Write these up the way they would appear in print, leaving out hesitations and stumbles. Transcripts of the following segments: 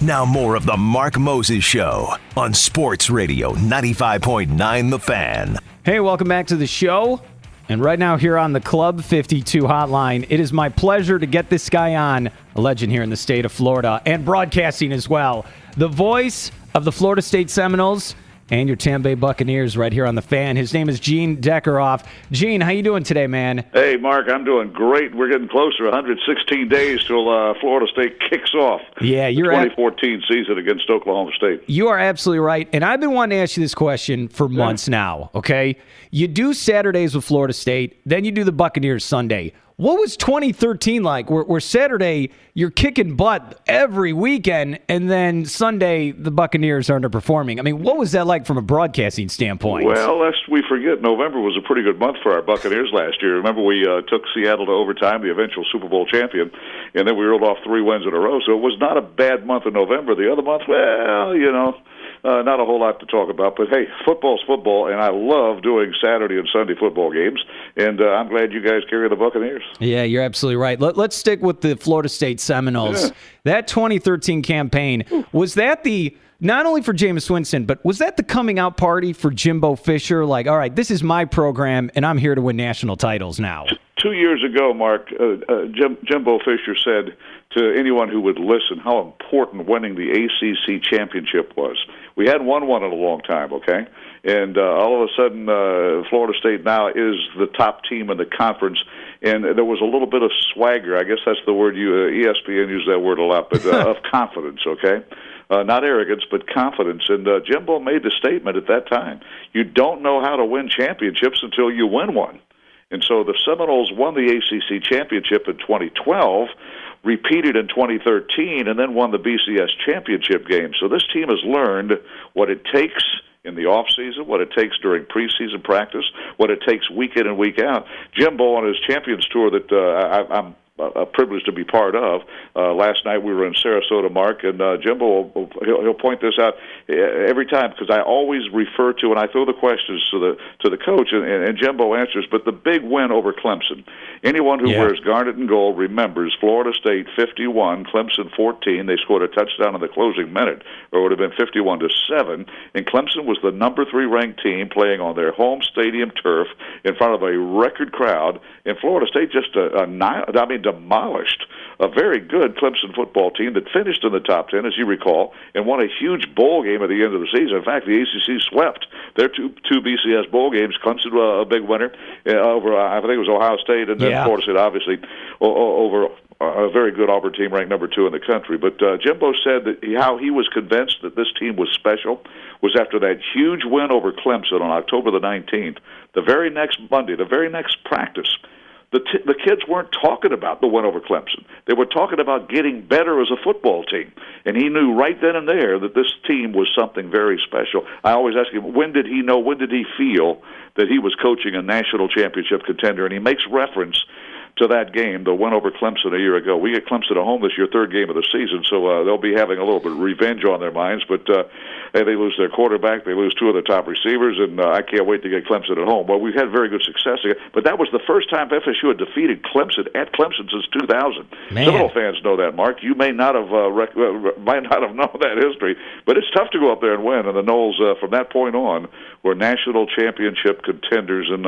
Now more of the Mark Moses Show on Sports Radio 95.9 The Fan. Hey, welcome back to the show. And right now here on the Club 52 hotline, it is my pleasure to get this guy on, a legend here in the state of Florida, and broadcasting as well. The voice of the Florida State Seminoles and your Tampa Bay Buccaneers right here on the Fan. His name is Gene Deckerhoff. Gene, how you doing today, man? Hey, Mark, I'm doing great. We're getting closer. 116 days till Florida State kicks off the 2014 season against Oklahoma State. You are absolutely right. And I've been wanting to ask you this question for months now, okay? You do Saturdays with Florida State, then you do the Buccaneers Sunday. What was 2013 like, where Saturday you're kicking butt every weekend, and then Sunday the Buccaneers are underperforming? I mean, what was that like from a broadcasting standpoint? Well, lest we forget, November was a pretty good month for our Buccaneers last year. Remember, we took Seattle to overtime, the eventual Super Bowl champion, and then we rolled off 3 wins in a row. So it was not a bad month in November. The other month, well, you know, not a whole lot to talk about. But, hey, football's football, and I love doing Saturday and Sunday football games, and I'm glad you guys carry the Buccaneers. Yeah, you're absolutely right. Let's stick with the Florida State Seminoles. Yeah. That 2013 campaign, was that the, not only for Jameis Winston, but was that the coming out party for Jimbo Fisher? Like, all right, this is my program, and I'm here to win national titles now. 2 years ago, Mark, Jimbo Fisher said to anyone who would listen how important winning the ACC championship was. We hadn't won one in a long time, okay? And all of a sudden, Florida State now is the top team in the conference, and there was a little bit of swagger. I guess that's the word ESPN used that word a lot, but of confidence, okay? Not arrogance, but confidence. And Jimbo made the statement at that time, you don't know how to win championships until you win one. And so the Seminoles won the ACC championship in 2012, repeated in 2013, and then won the BCS championship game. So this team has learned what it takes in the offseason, what it takes during preseason practice, what it takes week in and week out. Jimbo on his Champions Tour that I'm a privilege to be part of. Last night we were in Sarasota, Mark, and Jimbo, he'll point this out every time because I always refer to, and I throw the questions to the coach, and Jimbo answers, but the big win over Clemson. Anyone who wears garnet and gold remembers Florida State 51, Clemson 14. They scored a touchdown in the closing minute, or it would have been 51-7, and Clemson was the number 3 ranked team playing on their home stadium turf in front of a record crowd, and Florida State just demolished a very good Clemson football team that finished in the top 10, as you recall, and won a huge bowl game at the end of the season. In fact, the ACC swept their two BCS bowl games. Clemson, a big winner over, I think it was Ohio State, and then Florida State, obviously, over a very good Auburn team ranked number 2 in the country. But Jimbo said that how he was convinced that this team was special was after that huge win over Clemson on October the 19th, the very next Monday, the very next practice. The kids weren't talking about the win over Clemson. They were talking about getting better as a football team. And he knew right then and there that this team was something very special. I always ask him, when did he know, when did he feel that he was coaching a national championship contender? And he makes reference to that game, the win over Clemson a year ago. We get Clemson at home this year, 3rd game of the season, so they'll be having a little bit of revenge on their minds. But they lose their quarterback, they lose 2 of their top receivers, and I can't wait to get Clemson at home. Well, we've had very good success again, but that was the first time FSU had defeated Clemson at Clemson since 2000. Several fans know that, Mark. You may not have known that history, but it's tough to go up there and win. And the Noles, from that point on, were national championship contenders. And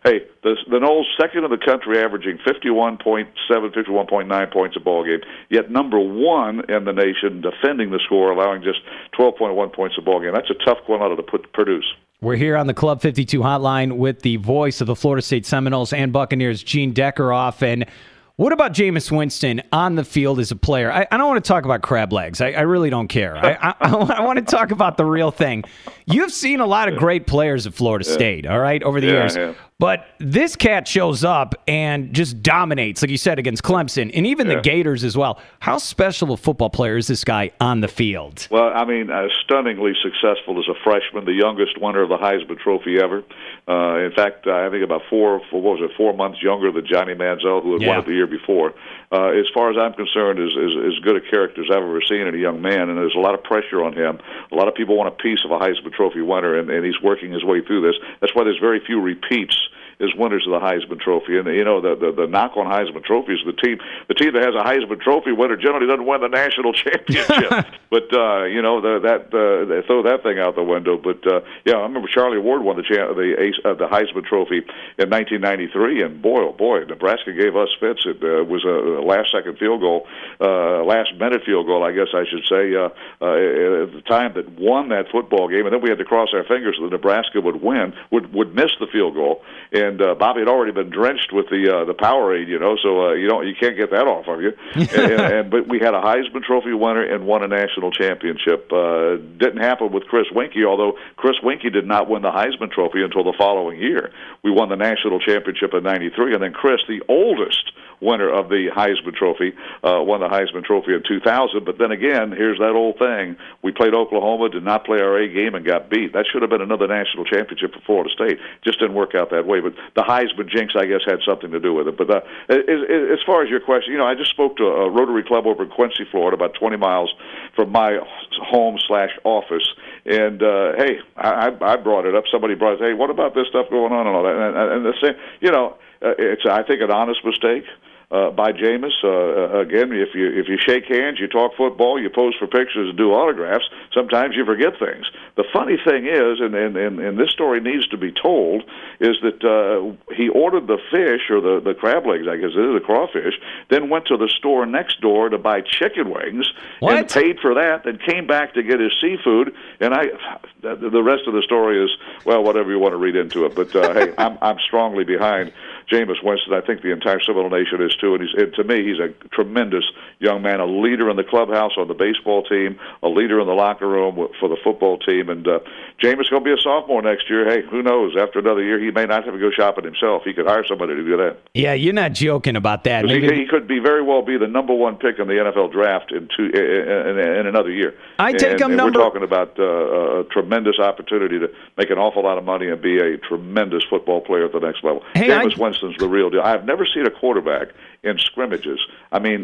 hey, the Noles, second in the country, averaging 51.7, 51.9 points a ball game, yet number 1 in the nation defending the score, allowing just 12.1 points a ball game. That's a tough one out of to produce. We're here on the Club 52 hotline with the voice of the Florida State Seminoles and Buccaneers, Gene Deckerhoff. And what about Jameis Winston on the field as a player? I don't want to talk about crab legs. I really don't care. I want to talk about the real thing. You've seen a lot of great players at Florida State, all right, over the years. But this cat shows up and just dominates, like you said, against Clemson, and even the Gators as well. How special a football player is this guy on the field? Well, I mean, stunningly successful as a freshman, the youngest winner of the Heisman Trophy ever. In fact, I think about 4 months younger than Johnny Manziel, who had won it the year before. As far as I'm concerned, is as good a character as I've ever seen in a young man, and there's a lot of pressure on him. A lot of people want a piece of a Heisman Trophy winner, and he's working his way through this. That's why there's very few repeats as winners of the Heisman Trophy. And the knock on Heisman Trophy is the team that has a Heisman Trophy winner generally doesn't win the national championship. But they throw that thing out the window. But I remember Charlie Ward won the Heisman Trophy in 1993, and boy, oh boy, Nebraska gave us fits. It was a last-second field goal, last-minute field goal, I guess I should say, at the time that won that football game, and then we had to cross our fingers that Nebraska would would miss the field goal. And Bobby had already been drenched with the Powerade, so you can't get that off of you. But we had a Heisman Trophy winner and won a national championship. Didn't happen with Chris Winkie, although Chris Winkie did not win the Heisman Trophy until the following year. We won the national championship in '93, and then Chris, the oldest winner of the Heisman Trophy, won the Heisman Trophy in 2000. But then again, here's that old thing. We played Oklahoma, did not play our A game, and got beat. That should have been another national championship for Florida State. Just didn't work out that way. But the Heisman jinx, I guess, had something to do with it. But as far as your question, I just spoke to a Rotary Club over in Quincy, Florida, about 20 miles from my home/office. And, hey, I brought it up. Somebody brought it, hey, what about this stuff going on and all that? And the same, it's, I think, an honest mistake by Jameis. Again, if you shake hands, you talk football, you pose for pictures and do autographs, sometimes you forget things. The funny thing is, and this story needs to be told, is that he ordered the fish, or the crab legs, I guess it is, the crawfish, then went to the store next door to buy chicken wings, and paid for that, then came back to get his seafood, and the rest of the story is, well, whatever you want to read into it. But, hey, I'm strongly behind Jameis Winston. I think the entire Seminole Nation is too, and to me, he's a tremendous young man, a leader in the clubhouse on the baseball team, a leader in the locker room for the football team. And Jameis going to be a sophomore next year. Hey, who knows? After another year, he may not have to go shopping himself. He could hire somebody to do that. Yeah, you're not joking about that. Maybe he could very well be the number one pick in the NFL draft in another year. I take him number. We're talking about a tremendous opportunity to make an awful lot of money and be a tremendous football player at the next level. Hey, Jameis Winston's the real deal. I've never seen a quarterback in scrimmages. I mean,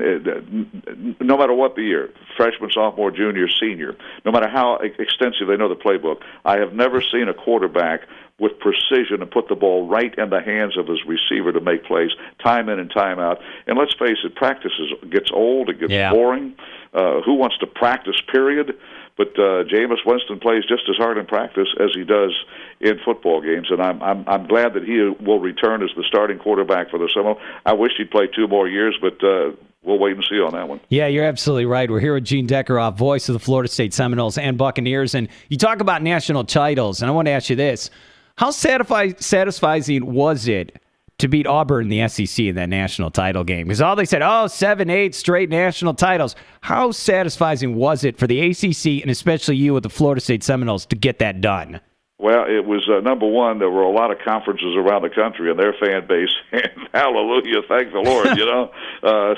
no matter what the year, freshman, sophomore, junior, senior, no matter how extensive they know the playbook, I have never seen a quarterback with precision and put the ball right in the hands of his receiver to make plays time in and time out. And let's face it, practice gets old, it gets boring. Who wants to practice, period? But Jameis Winston plays just as hard in practice as he does in football games, and I'm glad that he will return as the starting quarterback for the Seminoles. I wish he'd play 2 more years, but we'll wait and see on that one. Yeah, you're absolutely right. We're here with Gene Deckerhoff, voice of the Florida State Seminoles and Buccaneers, and you talk about national titles, and I want to ask you this. How satisfying was it to beat Auburn in the SEC in that national title game? Because all they said, 7-8 straight national titles. How satisfying was it for the ACC, and especially you with the Florida State Seminoles, to get that done? Well, it was, number one, there were a lot of conferences around the country and their fan base, and hallelujah, thank the Lord,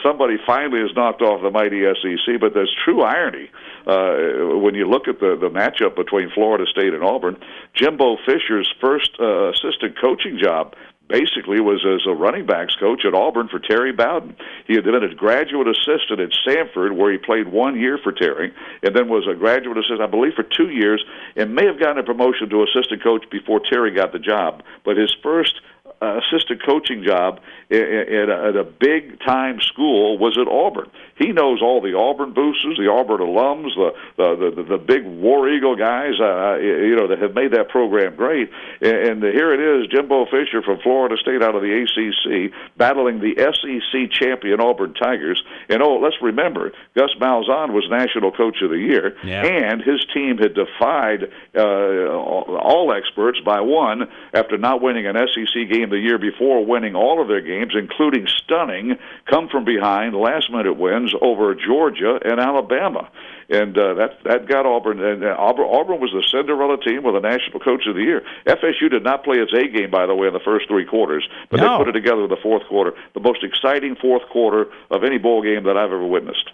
somebody finally has knocked off the mighty SEC, but there's true irony. When you look at the matchup between Florida State and Auburn, Jimbo Fisher's first assistant coaching job basically was as a running backs coach at Auburn for Terry Bowden. He had been a graduate assistant at Samford, where he played 1 year for Terry, and then was a graduate assistant, I believe, for 2 years, and may have gotten a promotion to assistant coach before Terry got the job. But his first assistant coaching job at a big-time school was at Auburn. He knows all the Auburn boosters, the Auburn alums, the big War Eagle guys, that have made that program great. And here it is, Jimbo Fisher from Florida State out of the ACC, battling the SEC champion Auburn Tigers. And, let's remember, Gus Malzahn was National Coach of the Year, and his team had defied all experts by one after not winning an SEC game the year before, winning all of their games, including stunning come-from-behind last-minute wins over Georgia and Alabama. And that got Auburn. And Auburn was the Cinderella team with a National Coach of the Year. FSU did not play its A game, by the way, in the first 3 quarters, but they put it together in the fourth quarter. The most exciting fourth quarter of any bowl game that I've ever witnessed.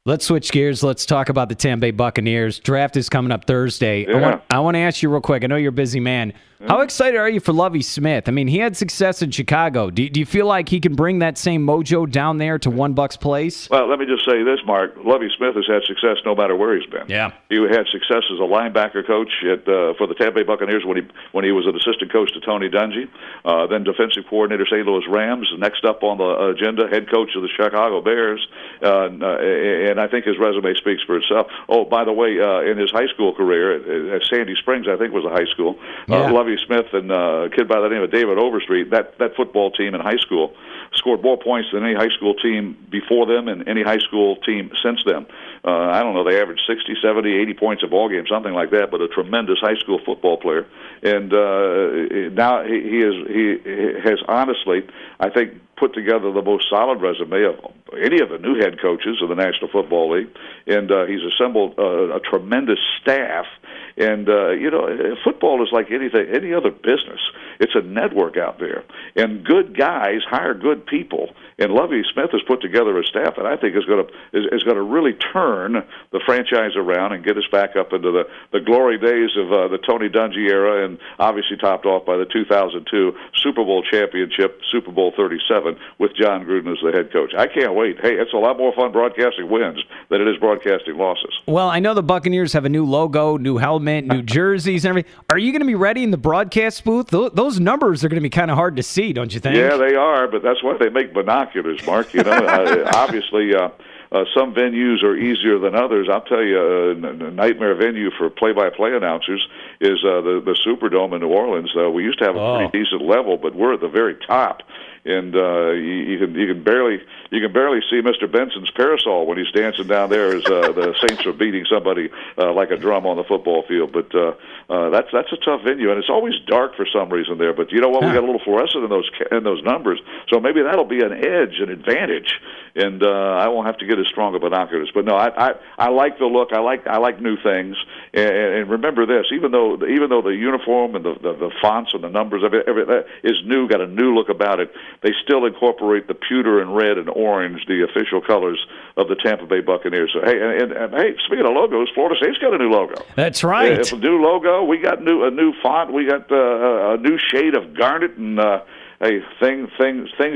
Let's switch gears. Let's talk about the Tampa Bay Buccaneers. Draft is coming up Thursday. Yeah. I want to ask you real quick. I know you're a busy man. How excited are you for Lovie Smith? I mean, he had success in Chicago. Do you feel like he can bring that same mojo down there to one Bucs place? Well, let me just say this, Mark. Lovie Smith has had success no matter where he's been. Yeah. He had success as a linebacker coach for the Tampa Bay Buccaneers when he was an assistant coach to Tony Dungy, then defensive coordinator St. Louis Rams. Next up on the agenda, head coach of the Chicago Bears. And I think his resume speaks for itself. Oh, by the way, in his high school career at Sandy Springs, I think was a high school, Lovie Smith and a kid by the name of David Overstreet, that football team in high school scored more points than any high school team before them and any high school team since them. I don't know, they averaged 60, 70, 80 points a ball game, something like that, but a tremendous high school football player. And now he has honestly, I think, put together the most solid resume of any of the new head coaches of the National Football League, and he's assembled a tremendous staff. And football is like any other business. It's a network out there, and good guys hire good people. And Lovie Smith has put together a staff that I think is going to really turn the franchise around and get us back up into the glory days of the Tony Dungy era, and obviously topped off by the 2002 Super Bowl championship, Super Bowl 37, with John Gruden as the head coach. I can't wait. Hey, it's a lot more fun broadcasting wins than it is broadcasting losses. Well, I know the Buccaneers have a new logo, new helmet, new jerseys, and everything. Are you going to be ready in the broadcast booth? Those numbers are going to be kind of hard to see, don't you think? Yeah, they are, but that's why they make binoculars, Mark. Obviously, some venues are easier than others. I'll tell you, a nightmare venue for play-by-play announcers is the Superdome in New Orleans. We used to have a pretty decent level, but we're at the very top. And you can barely see Mr. Benson's parasol when he's dancing down there as the Saints are beating somebody like a drum on the football field. But that's a tough venue, and it's always dark for some reason there. But you know what? We got a little fluorescent in those numbers, so maybe that'll be an edge, an advantage, and I won't have to get as strong of binoculars. But no, I like the look. I like new things, and remember this: even though the uniform and the fonts and the numbers of everything is new, got a new look about it. They still incorporate the pewter and red and orange, the official colors of the Tampa Bay Buccaneers. So, hey, and hey, speaking of logos, Florida State's got a new logo. That's right. A new logo. We got a new font. We got a new shade of garnet, and hey, things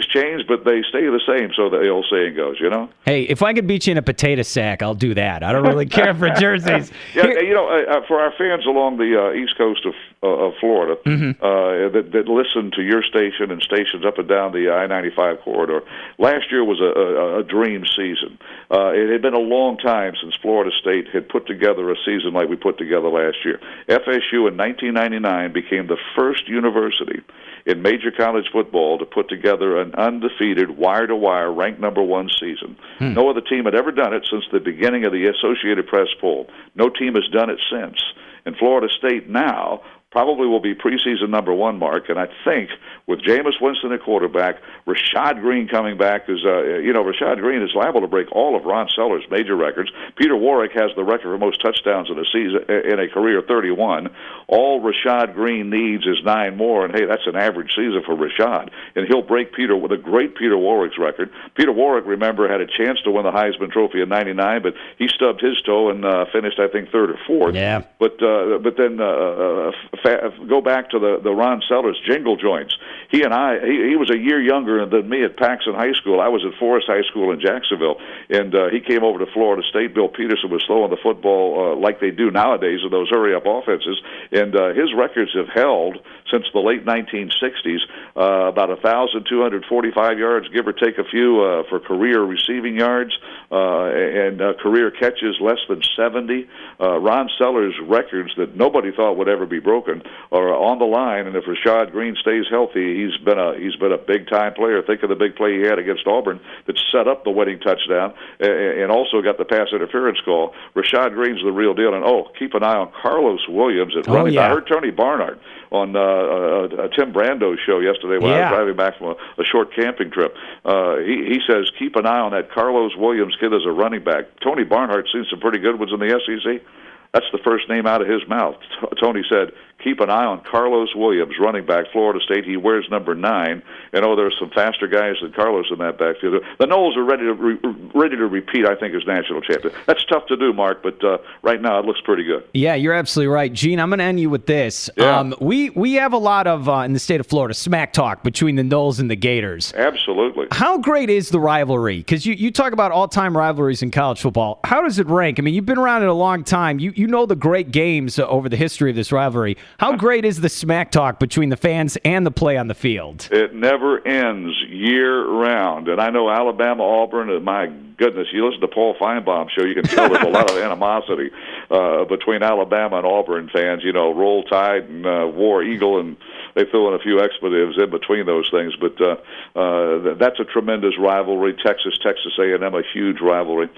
change, but they stay the same. So the old saying goes, you know. Hey, if I could beat you in a potato sack, I'll do that. I don't really care for jerseys. Yeah, for our fans along the east coast of Florida that listen to your station and stations up and down the I-95 corridor, last year was a dream season. It had been a long time since Florida State had put together a season like we put together last year. FSU in 1999 became the first university in major college football to put together an undefeated, wire-to-wire, ranked number one season. No other team had ever done it since the beginning of the Associated Press poll. No team has done it since. And Florida State now probably will be preseason number one, Mark, and I think with Jameis Winston at quarterback, Rashad Green coming back, Rashad Green is liable to break all of Ron Sellers' major records. Peter Warrick has the record for most touchdowns in a season, in a career, 31. All Rashad Green needs is 9 more, and hey, that's an average season for Rashad, and he'll break the great Peter Warrick's record. Peter Warrick, remember, had a chance to win the Heisman Trophy in '99, but he stubbed his toe and finished, I think, 3rd or 4th. Yeah. But then go back to the Ron Sellers jingle joints. He was a year younger than me at Paxson High School. I was at Forest High School in Jacksonville, and he came over to Florida State. Bill Peterson was throwing the football like they do nowadays in those hurry-up offenses, and his records have held since the late 1960s, about 1,245 yards, give or take a few, for career receiving yards, and career catches less than 70. Ron Sellers' records that nobody thought would ever be broken are on the line, and if Rashad Green stays healthy, he's been a big-time player. Think of the big play he had against Auburn that set up the winning touchdown and also got the pass interference call. Rashad Green's the real deal, and keep an eye on Carlos Williams at running back. I heard Tony Barnard on Tim Brando's show yesterday when I was driving back from a short camping trip. He says, keep an eye on that Carlos Williams kid as a running back. Tony Barnard's seen some pretty good ones in the SEC. That's the first name out of his mouth. Tony said, keep an eye on Carlos Williams, running back, Florida State. He wears number 9. And there's some faster guys than Carlos in that backfield. The Noles are ready to repeat, I think, as national champions. That's tough to do, Mark, but right now it looks pretty good. Yeah, you're absolutely right. Gene, I'm going to end you with this. Yeah. We have a lot of, in the state of Florida, smack talk between the Noles and the Gators. Absolutely. How great is the rivalry? Because you talk about all-time rivalries in college football. How does it rank? I mean, you've been around it a long time. You know the great games over the history of this rivalry. How great is the smack talk between the fans and the play on the field? It never ends year-round. And I know Alabama, Auburn, and my goodness, you listen to Paul Feinbaum's show, you can tell there's a lot of animosity between Alabama and Auburn fans. Roll Tide and War Eagle, and they threw in a few expletives in between those things. But that's a tremendous rivalry. Texas A&M, a huge rivalry.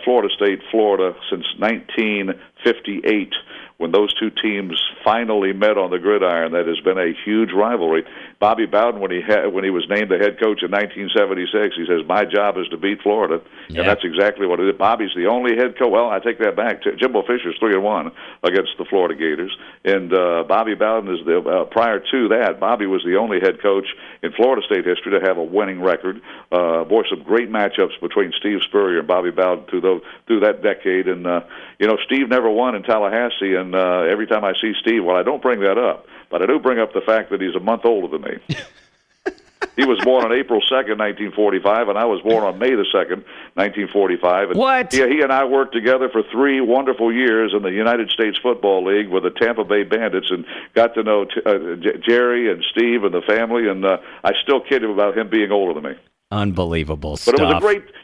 Florida State, Florida, since 1958. When those two teams finally met on the gridiron, that has been a huge rivalry. Bobby Bowden, when he was named the head coach in 1976, he says, "My job is to beat Florida," and that's exactly what it is. Bobby's the only head coach. Well, I take that back. Jimbo Fisher's 3-1 against the Florida Gators, and Bobby Bowden is prior to that. Bobby was the only head coach in Florida State history to have a winning record. Some great matchups between Steve Spurrier and Bobby Bowden through that decade, and Steve never won in Tallahassee. And every time I see Steve, well, I don't bring that up, but I do bring up the fact that he's a month older than me. He was born on April 2nd, 1945, and I was born on May the 2nd, 1945. And what? He and I worked together for 3 wonderful years in the United States Football League with the Tampa Bay Bandits, and got to know Jerry and Steve and the family, and I still kid him about him being older than me. Unbelievable stuff. But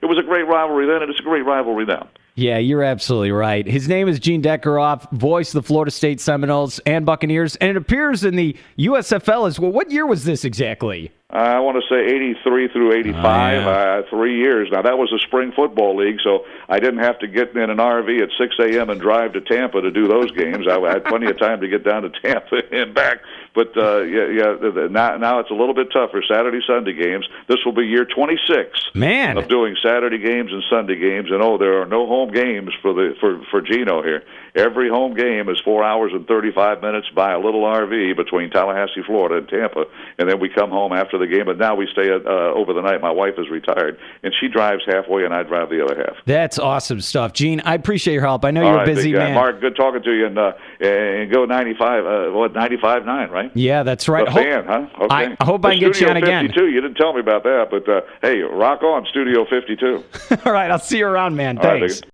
it was a great rivalry then, and it's a great rivalry now. Yeah, you're absolutely right. His name is Gene Deckerhoff, voice of the Florida State Seminoles and Buccaneers, and it appears in the USFL as well. What year was this exactly? I want to say 83 through 85, 3 years. Now, that was a spring football league, so I didn't have to get in an RV at 6 a.m. and drive to Tampa to do those games. I had plenty of time to get down to Tampa and back. But, now it's a little bit tougher. Saturday, Sunday games. This will be year 26 of doing Saturday games and Sunday games. And, there are no home games for Gino here. Every home game is 4 hours and 35 minutes by a little RV between Tallahassee, Florida, and Tampa. And then we come home after the game. But now we stay over the night. My wife is retired, and she drives halfway, and I drive the other half. That's awesome stuff. Gene, I appreciate your help. I know you're a busy man. Mark, good talking to you, and go 95, 95.9, right? Yeah, that's right. A fan, huh? Okay. I hope I can get you on again. Studio 52, you didn't tell me about that, but hey, rock on, Studio 52. All right, I'll see you around, man. All Thanks. right,